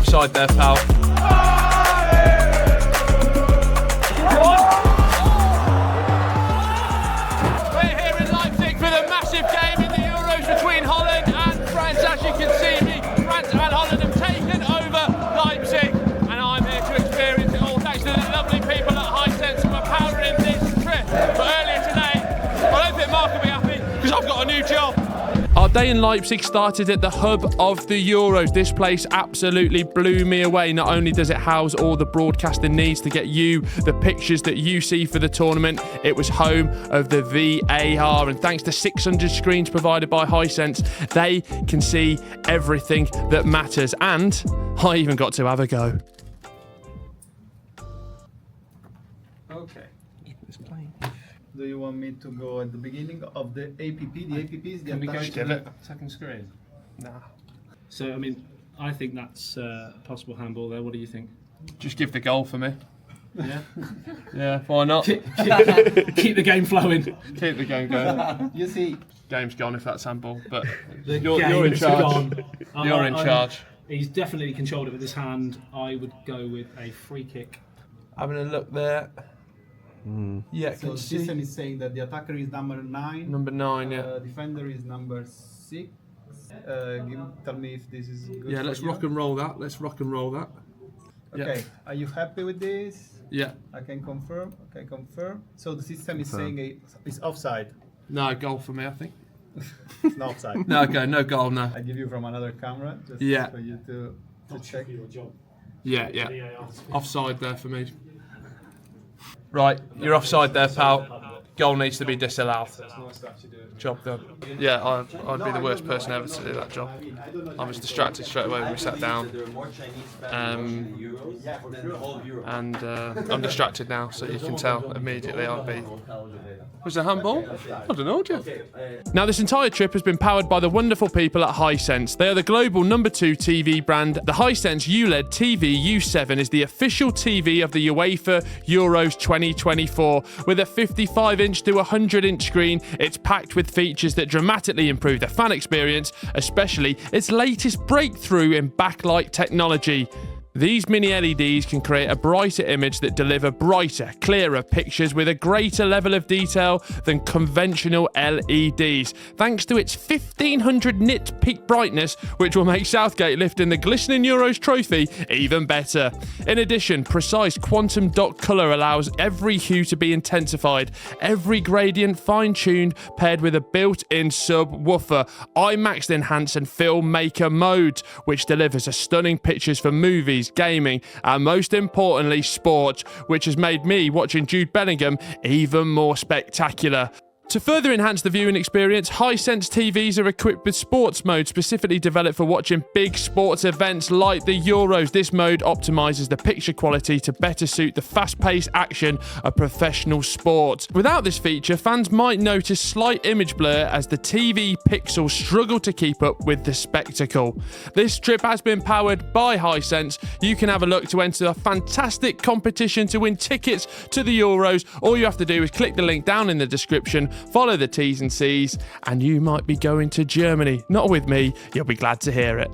offside there, pal. We're here in Leipzig for the massive game in the Euros between Holland and France. As you can see, France and Holland have taken over Leipzig, and I'm here to experience it all thanks to the lovely people at Hisense who are powering this trip. But earlier today, I don't think Mark will be happy because I've got a new job. Our day in Leipzig started at the hub of the Euros. This place absolutely blew me away. Not only does it house all the broadcasting needs to get you the pictures that you see for the tournament, it was home of the VAR. And thanks to 600 screens provided by Hisense, they can see everything that matters. And I even got to have a go. Okay. Do you want me to go at the beginning of the APP? The APP is the Can we go attached to the second screen? Nah. So, I mean, I think that's a possible handball there. What do you think? Just give the goal for me. Yeah? Yeah, why not? Keep the game flowing. Keep the game going. You see, Game's gone if that's handball, but The you're in game's charge. gone. You're in charge. He's definitely controlled it with his hand. I would go with a free kick. Having a look there. Yeah, so the system is saying that the attacker is number 9. Number 9, yeah. Defender is number 6. Tell me if this is good. Yeah, for let's you. rock and roll that. Let's rock and roll that. Okay, are you happy with this? Yeah. I can confirm. Okay, confirm. So the system is saying it's offside. No, goal for me, I think. It's not offside. No, okay, no goal, no. I give you from another camera just Yeah. for you to check. Yeah, yeah. Offside there for me. Right, you're offside there, pal. Goal needs to be disallowed. Job done. Yeah, I'd be the worst person ever to do that job. I was distracted straight away when we sat down. And I'm distracted now, so you can tell immediately I'd be... Was it a handball? I don't know, Jeff. Now, this entire trip has been powered by the wonderful people at Hisense. They are the global #2 TV brand. The Hisense ULED TV U7 is the official TV of the UEFA Euros 2024. With a 55-inch to 100-inch screen, it's packed with features that dramatically improve the fan experience, especially its latest breakthrough in backlight technology. These mini LEDs can create a brighter image that deliver brighter, clearer pictures with a greater level of detail than conventional LEDs, thanks to its 1500 nit peak brightness, which will make Southgate lifting the glistening Euros trophy even better. In addition, precise quantum dot colour allows every hue to be intensified, every gradient fine-tuned, paired with a built-in subwoofer, IMAX Enhance and Filmmaker mode, which delivers a stunning pictures for movies, gaming, and most importantly, sport, which has made me watching Jude Bellingham even more spectacular. To further enhance the viewing experience, Hisense TVs are equipped with sports mode specifically developed for watching big sports events like the Euros. This mode optimises the picture quality to better suit the fast-paced action of professional sport. Without this feature, fans might notice slight image blur as the TV pixels struggle to keep up with the spectacle. This trip has been powered by Hisense. You can have a look to enter a fantastic competition to win tickets to the Euros. All you have to do is click the link down in the description, follow the T's and C's, and you might be going to Germany. Not with me, you'll be glad to hear it.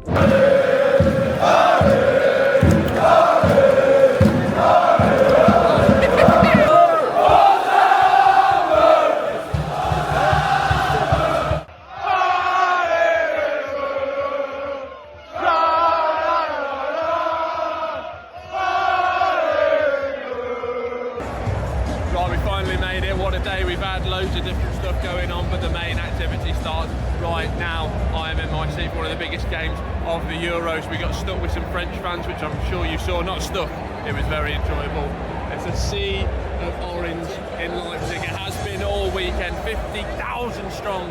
Right, we finally made it. What a day we've had. Loads of different stuff going on, but the main activity starts right now. I am in my seat for one of the biggest games of the Euros. We got stuck with some French fans, which I'm sure you saw. Not stuck, it was very enjoyable. It's a sea of orange in Leipzig. It has been all weekend, 50,000 strong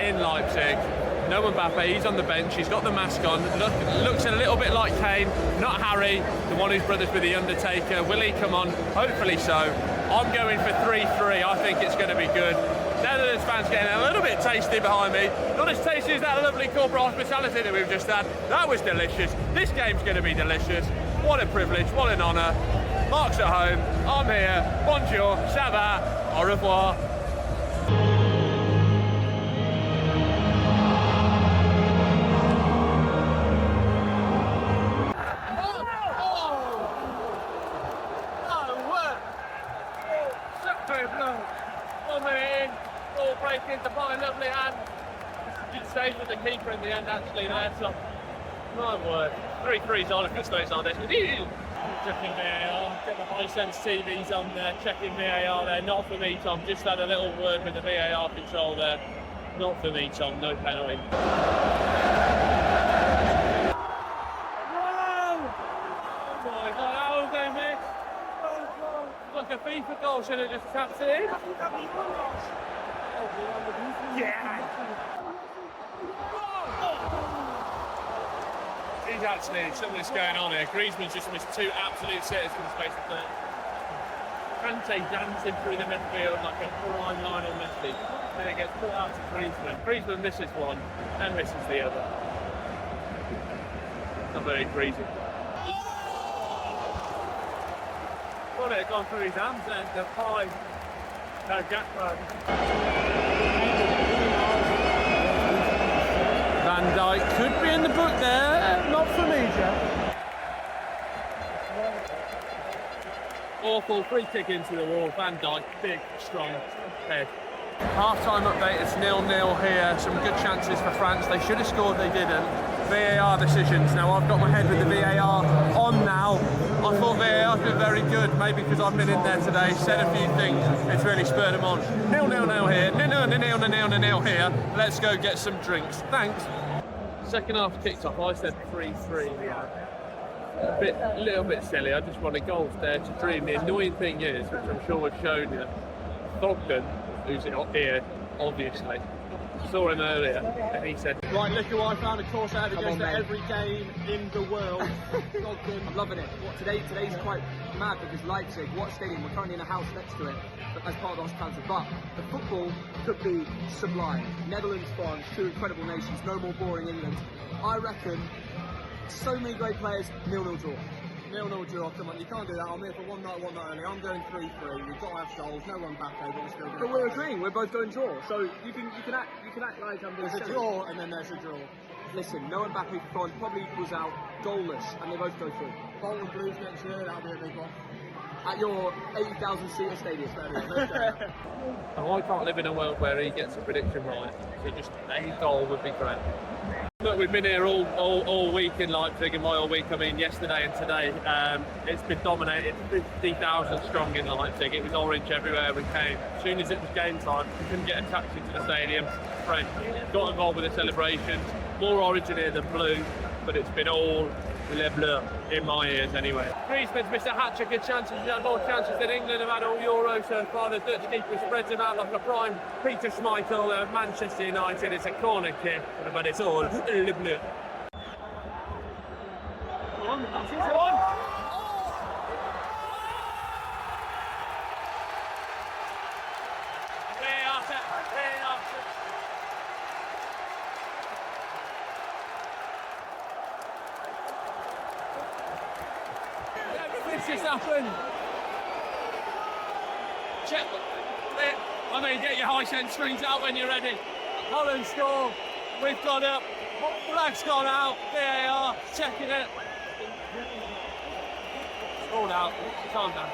in Leipzig. No Mbappe, he's on the bench, he's got the mask on, looks a little bit like Kane, not Harry, the one who's brothers with the Undertaker. Will he come on? Hopefully so. I'm going for 3-3, I think it's going to be good. Netherlands fans getting a little bit tasty behind me. Not as tasty as that lovely corporate hospitality that we've just had. That was delicious. This game's going to be delicious. What a privilege, what an honour. Mark's at home, I'm here. Bonjour, ça va, au revoir. stayed with the keeper in the end, actually, there, so my word. 3-3's on if it stays on this. Checking VAR, get the Hisense TVs on there, checking VAR there. Not for me, Tom. Just had a little word with the VAR control there. Not for me, Tom. No penalty. Like a FIFA goal, should have just tapped it in. Yeah. He's actually, something's going on here. Griezmann's just missed 2 absolute sitters for the space of 30. Kante dancing through the midfield like a prime Lionel Messi. Then it gets put out to Griezmann. Griezmann misses one and misses the other. Not very greasy. Well, it had gone through his hands then, the pie. No, Gakpo. Van Dijk could be in the book there. Not for me, Jeff. Awful free kick into the wall. Van Dijk, big, strong head. Half-time update, it's 0-0 here. Some good chances for France. They should have scored, they didn't. VAR decisions. Now I've got my head with the VAR on now. I thought VAR's been very good, maybe because I've been in there today, said a few things, it's really spurred them on. 0-0 here, 0-0 here. Let's go get some drinks. Thanks. Second half kicked off, I said 3-3. A little bit silly, I just wanted goals there to dream. The annoying thing is, which I'm sure we've shown you, Thogden, who's here, obviously, saw him earlier, and he said, right, look who I found, of course I have against every game in the world. I'm loving it. Today's quite mad because Leipzig, what stadium, we're currently in a house next to it, as part of the hospitality, but the football could be sublime. Netherlands, France, 2 incredible nations, no more boring England. I reckon so many great players, 0-0 draw. 0-0 draw, come on, you can't do that. I'm here for one night only. I'm going 3-3. We've got to have goals. No one back there, but we're still going. But we're agreeing. We're both going draw. So you can act like I'm doing. There's a draw and then there's a draw. Listen, no one back for France probably equals out goalless, and they both go through. Bolton Blues next year, that'll be a big one. At your 80,000 seater stadium. Oh, I can't live in a world where he gets a prediction right. So just a goal would be great. Look, we've been here all week in Leipzig, and by all week I mean yesterday and today. It's been dominated, 50,000 strong in Leipzig. It was orange everywhere we came. As soon as it was game time, we couldn't get a taxi to the stadium. French got involved with the celebrations. More orange in here than blue, but it's been all Le Bleu in my ears anyway. Griezmann's missed a hat-trick of chances. He's had more chances than England have had all Euro so far. The Dutch keeper spreads him out like a prime Peter Schmeichel. Manchester United, it's a corner kick, but it's all Le Bleu. Come on. Just happened. Check. I mean, get your Hisense screens out when you're ready. Holland score. We've got up. Black's gone out. VAR checking it. All out. Calm down.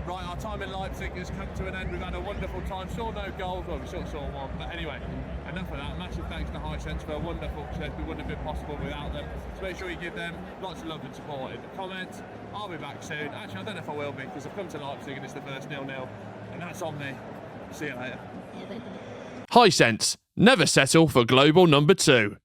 Right, our time in Leipzig has come to an end. We've had a wonderful time. Saw no goals. Well, we sort of saw one. But anyway, enough of that. Massive thanks to Hisense for a wonderful trip. It wouldn't have been possible without them. So make sure you give them lots of love and support in the comments. I'll be back soon. Actually, I don't know if I will be, because I've come to Leipzig and it's the first 0-0. And that's on me. See you later. Hisense. Never settle for global number 2.